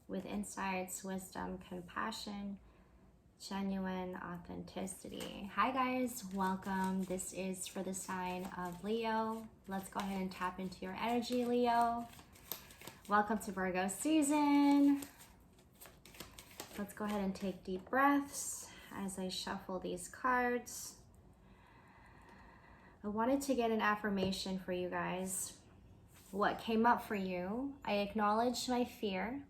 with insights, wisdom, compassion, genuine authenticity. Hi guys, welcome. This is for the sign of Leo. Let's go ahead and tap into your energy, Leo. Welcome to Virgo season. Let's go ahead and take deep breaths as I shuffle these cards. I wanted to get an affirmation for you guys. What came up for you? I acknowledged my fear,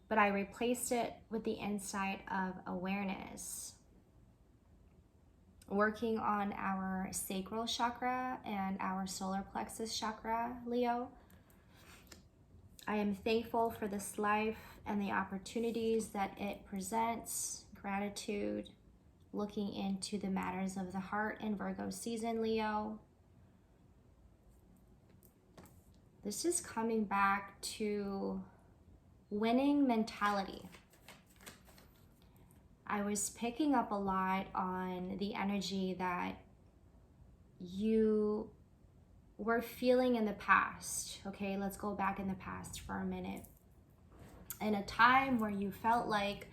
but I replaced it with the insight of awareness. Working on our sacral chakra and our solar plexus chakra, Leo. I am thankful for this life and the opportunities that it presents. Gratitude, looking into the matters of the heart in Virgo season, Leo. This is coming back to winning mentality. I was picking up a lot on the energy that you were feeling in the past. Okay, let's go back in the past for a minute. In a time where you felt like,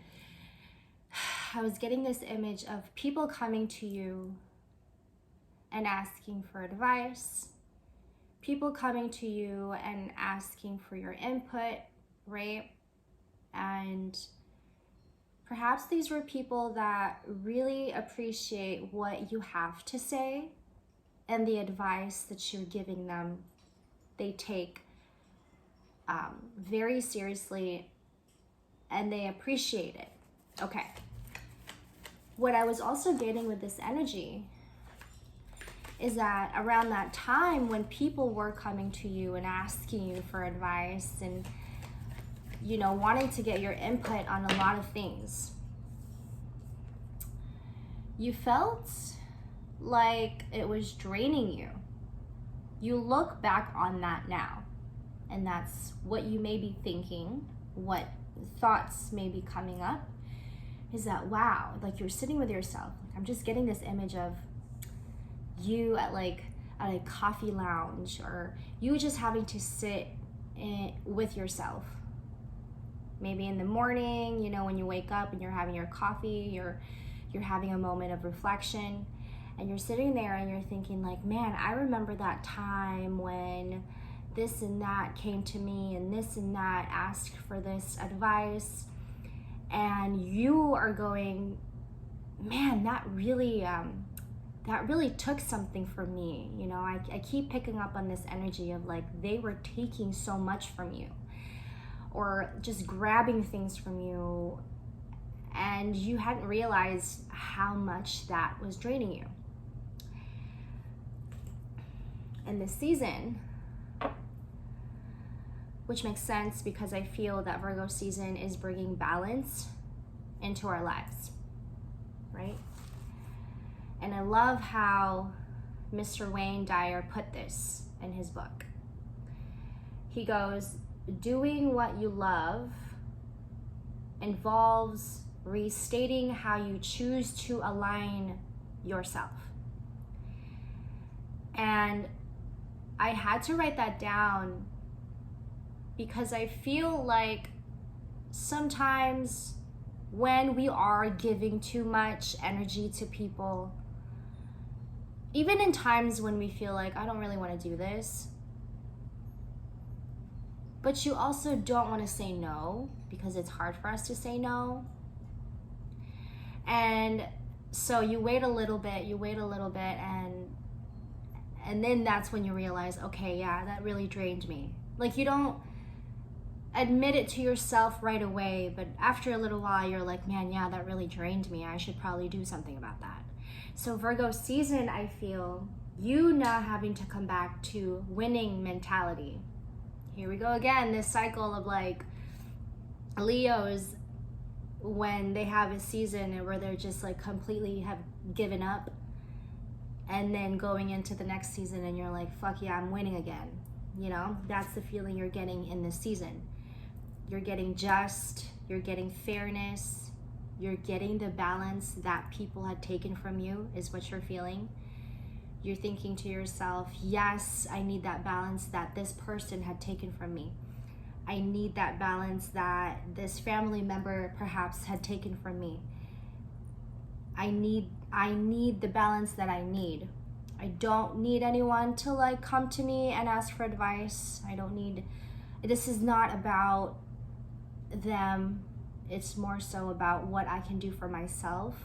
I was getting this image of people coming to you and asking for advice, people coming to you and asking for your input, right? And perhaps these were people that really appreciate what you have to say and the advice that you're giving them. They take very seriously and they appreciate it. Okay. What I was also getting with this energy is that around that time when people were coming to you and asking you for advice and, you know, wanting to get your input on a lot of things, you felt like it was draining you. You look back on that now, and that's what you may be thinking, what thoughts may be coming up, is that, wow, like you're sitting with yourself. I'm just getting this image of you at a coffee lounge, or you just having to sit with yourself. Maybe in the morning, you know, when you wake up and you're having your coffee, you're having a moment of reflection, and you're sitting there and you're thinking like, man, I remember that time when this and that came to me and this and that asked for this advice, and you are going, man, that really took something from me. You know, I keep picking up on this energy of like they were taking so much from you or just grabbing things from you, and you hadn't realized how much that was draining you. And this season, which makes sense because I feel that Virgo season is bringing balance into our lives, right? And I love how Mr. Wayne Dyer put this in his book. He goes, doing what you love involves restating how you choose to align yourself. And I had to write that down because I feel like sometimes when we are giving too much energy to people, even in times when we feel like, I don't really want to do this, but you also don't want to say no because it's hard for us to say no. And so you wait a little bit, and then that's when you realize, okay, yeah, that really drained me. Like you don't admit it to yourself right away, but after a little while you're like, man, yeah, that really drained me. I should probably do something about that. So Virgo season, I feel you now having to come back to winning mentality. Here we go again, this cycle of like Leos when they have a season where they're just like completely have given up, and then going into the next season and you're like, fuck yeah, I'm winning again. You know, that's the feeling you're getting in this season. You're getting just, you're getting fairness, you're getting the balance that people had taken from you is what you're feeling. You're thinking to yourself, yes, I need that balance that this person had taken from me. I need that balance that this family member perhaps had taken from me. I need the balance that I need. I don't need anyone to like come to me and ask for advice. This is not about them. It's more so about what I can do for myself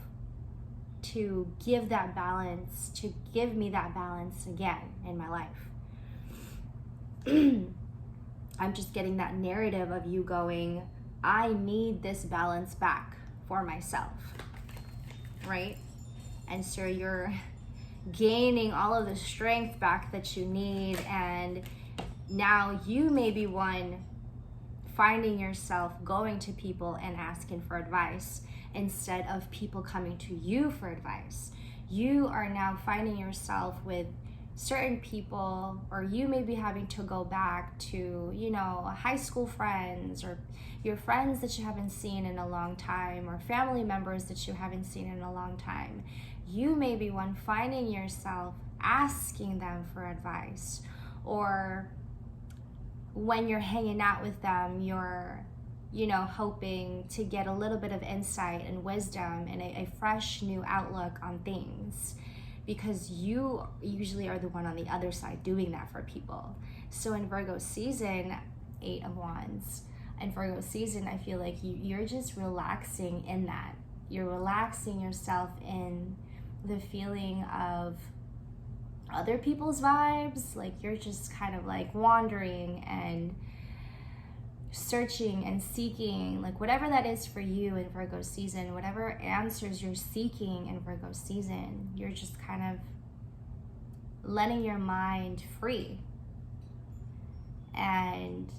to give that balance, to give me that balance again in my life. I'm just getting that narrative of you going, I need this balance back for myself, right? And so you're gaining all of the strength back that you need, and now you may be one finding yourself going to people and asking for advice instead of people coming to you for advice. You are now finding yourself with certain people, or you may be having to go back to, high school friends, or your friends that you haven't seen in a long time, or family members that you haven't seen in a long time. You may be one finding yourself asking them for advice, or when you're hanging out with them, you're, hoping to get a little bit of insight and wisdom and a fresh new outlook on things, because you usually are the one on the other side doing that for people. So in Virgo season, 8 of Wands, in Virgo season, I feel like you're just relaxing in that. You're relaxing yourself in the feeling of other people's vibes. Like you're just kind of like wandering and searching and seeking, like whatever that is for you in Virgo season, whatever answers you're seeking in Virgo season, you're just kind of letting your mind free, and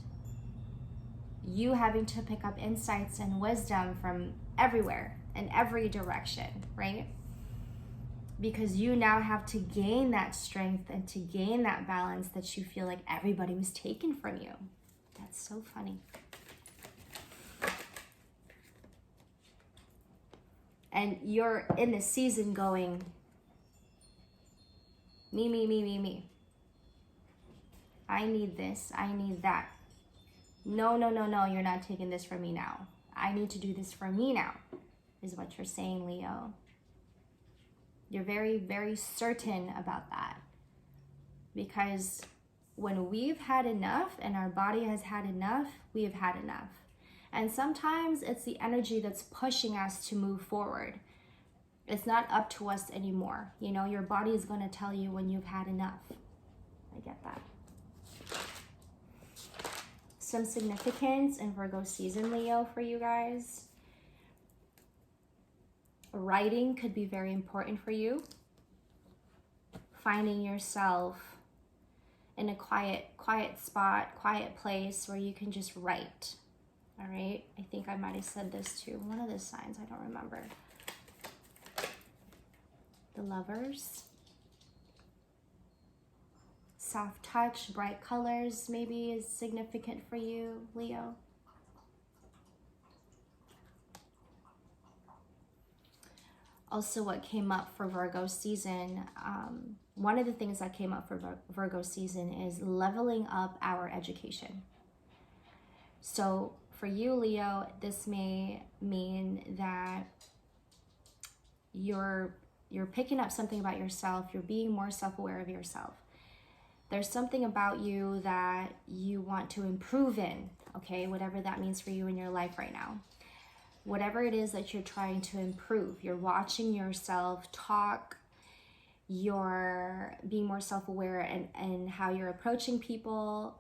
you having to pick up insights and wisdom from everywhere in every direction, right? Because you now have to gain that strength and to gain that balance that you feel like everybody was taken from you. That's so funny. And you're in this season going, me. I need this, I need that. No, you're not taking this from me now. I need to do this for me now, is what you're saying, Leo. You're very, very certain about that. Because when we've had enough and our body has had enough, we have had enough. And sometimes it's the energy that's pushing us to move forward. It's not up to us anymore. Your body is going to tell you when you've had enough. I get that. Some significance in Virgo season, Leo, for you guys. Writing could be very important for you. Finding yourself in a quiet spot, quiet place where you can just write. All right? I think I might have said this to one of the signs. I don't remember. The Lovers. Soft touch, bright colors maybe is significant for you, Leo. Also, what came up for Virgo season, one of the things that came up for Virgo season is leveling up our education. So for you, Leo, this may mean that you're picking up something about yourself. You're being more self-aware of yourself. There's something about you that you want to improve in, okay? Whatever that means for you in your life right now. Whatever it is that you're trying to improve, you're watching yourself talk, you're being more self-aware and how you're approaching people,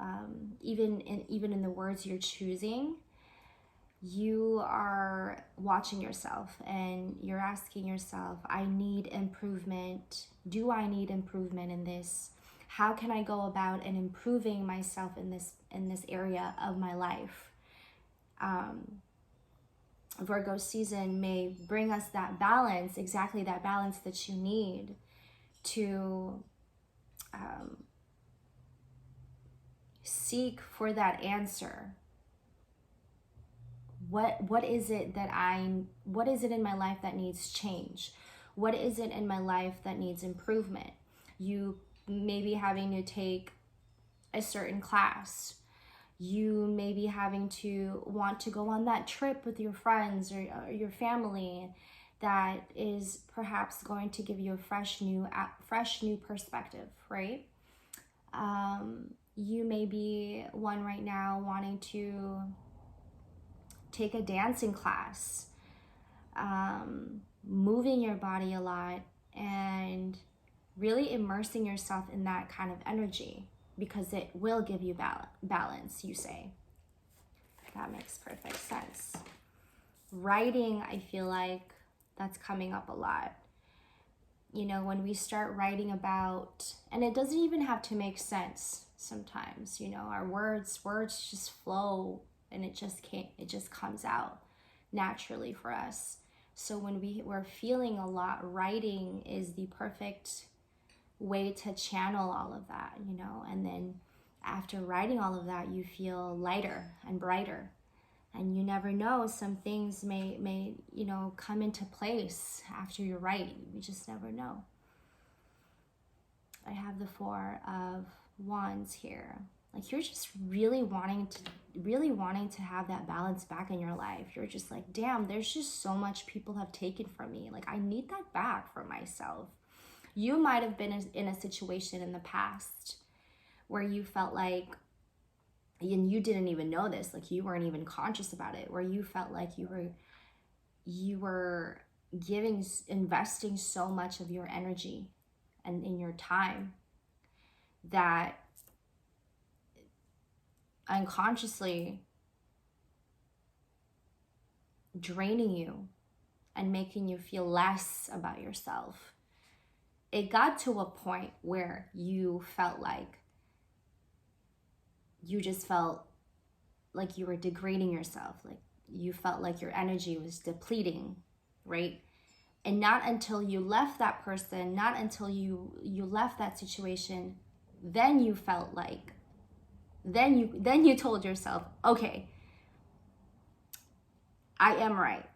even in the words you're choosing. You are watching yourself and you're asking yourself, I need improvement. Do I need improvement in this? How can I go about and improving myself in this area of my life? Virgo season may bring us that balance, exactly that balance that you need to seek for that answer. What is it in my life that needs change? What is it in my life that needs improvement? You may be having to take a certain class. You may be having to want to go on that trip with your friends or your family that is perhaps going to give you a fresh new perspective, right? You may be one right now wanting to take a dancing class, moving your body a lot, and really immersing yourself in that kind of energy, because it will give you balance, you say. That makes perfect sense. Writing, I feel like that's coming up a lot. You know, when we start writing about, and it doesn't even have to make sense sometimes, you know, our words just flow, and it just comes out naturally for us. So when we're feeling a lot, writing is the perfect way to channel all of that, you know. And then after writing all of that, you feel lighter and brighter, and you never know, some things may you know, come into place after you write. You just never know. I have the Four of Wands here. Like, you're just really wanting to have that balance back in your life. You're just like, damn, there's just so much people have taken from me. Like, I need that back for myself. You might have been in a situation in the past where you felt like, and you didn't even know this, like you weren't even conscious about it, where you felt like you were investing so much of your energy and in your time that unconsciously draining you and making you feel less about yourself. It got to a point where you felt like you just felt like you were degrading yourself, like you felt like your energy was depleting, right? And not until you left that person, not until you left that situation, then you felt like, then you told yourself, okay, I am right.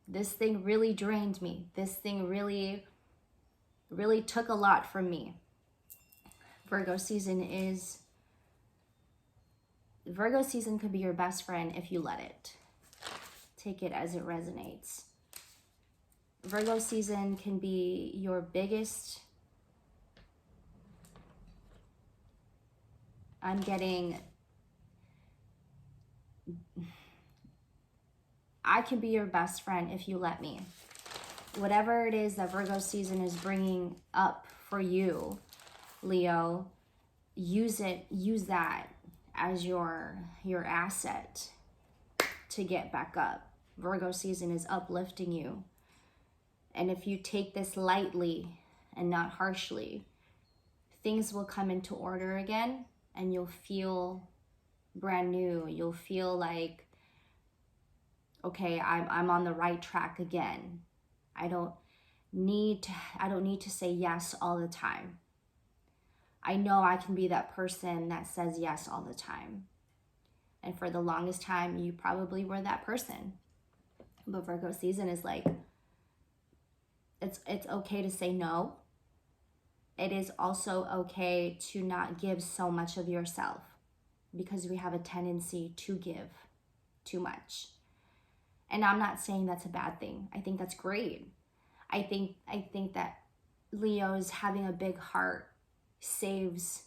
This thing really drained me. This thing really took a lot from me. Virgo season could be your best friend if you let it. Take it as it resonates. Virgo season can be your biggest, I can be your best friend if you let me. Whatever it is that Virgo season is bringing up for you, Leo, use that as your asset to get back up. Virgo season is uplifting you. And if you take this lightly and not harshly, things will come into order again, and you'll feel brand new. You'll feel like, okay, I'm on the right track again. I don't need to say yes all the time. I know I can be that person that says yes all the time. And for the longest time, you probably were that person. But Virgo season is like, it's okay to say no. It is also okay to not give so much of yourself, because we have a tendency to give too much. And I'm not saying that's a bad thing. I think that's great. I think that Leo's having a big heart saves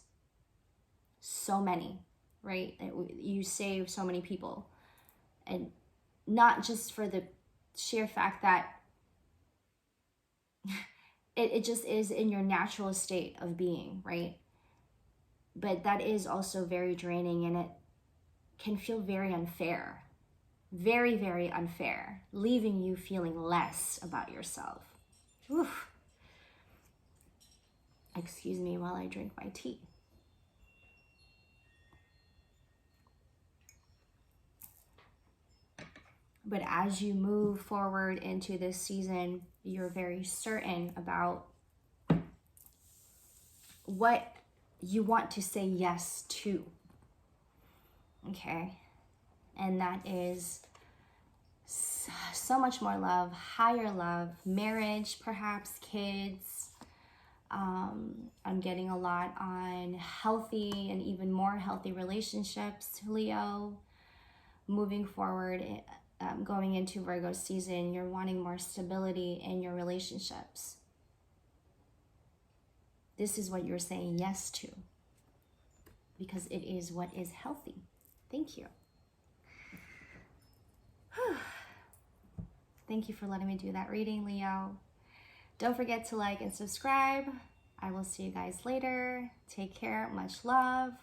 so many, right? You save so many people. And not just for the sheer fact that it just is in your natural state of being, right? But that is also very draining, and it can feel very unfair. Very, very unfair, leaving you feeling less about yourself. Oof. Excuse me while I drink my tea. But as you move forward into this season, you're very certain about what you want to say yes to. Okay? And that is so much more love, higher love, marriage, perhaps kids, I'm getting a lot on healthy and even more healthy relationships, Leo. Moving forward, going into Virgo season, you're wanting more stability in your relationships. This is what you're saying yes to, because it is what is healthy. Thank you. Thank you for letting me do that reading, Leo. Don't forget to like and subscribe. I will see you guys later. Take care. Much love.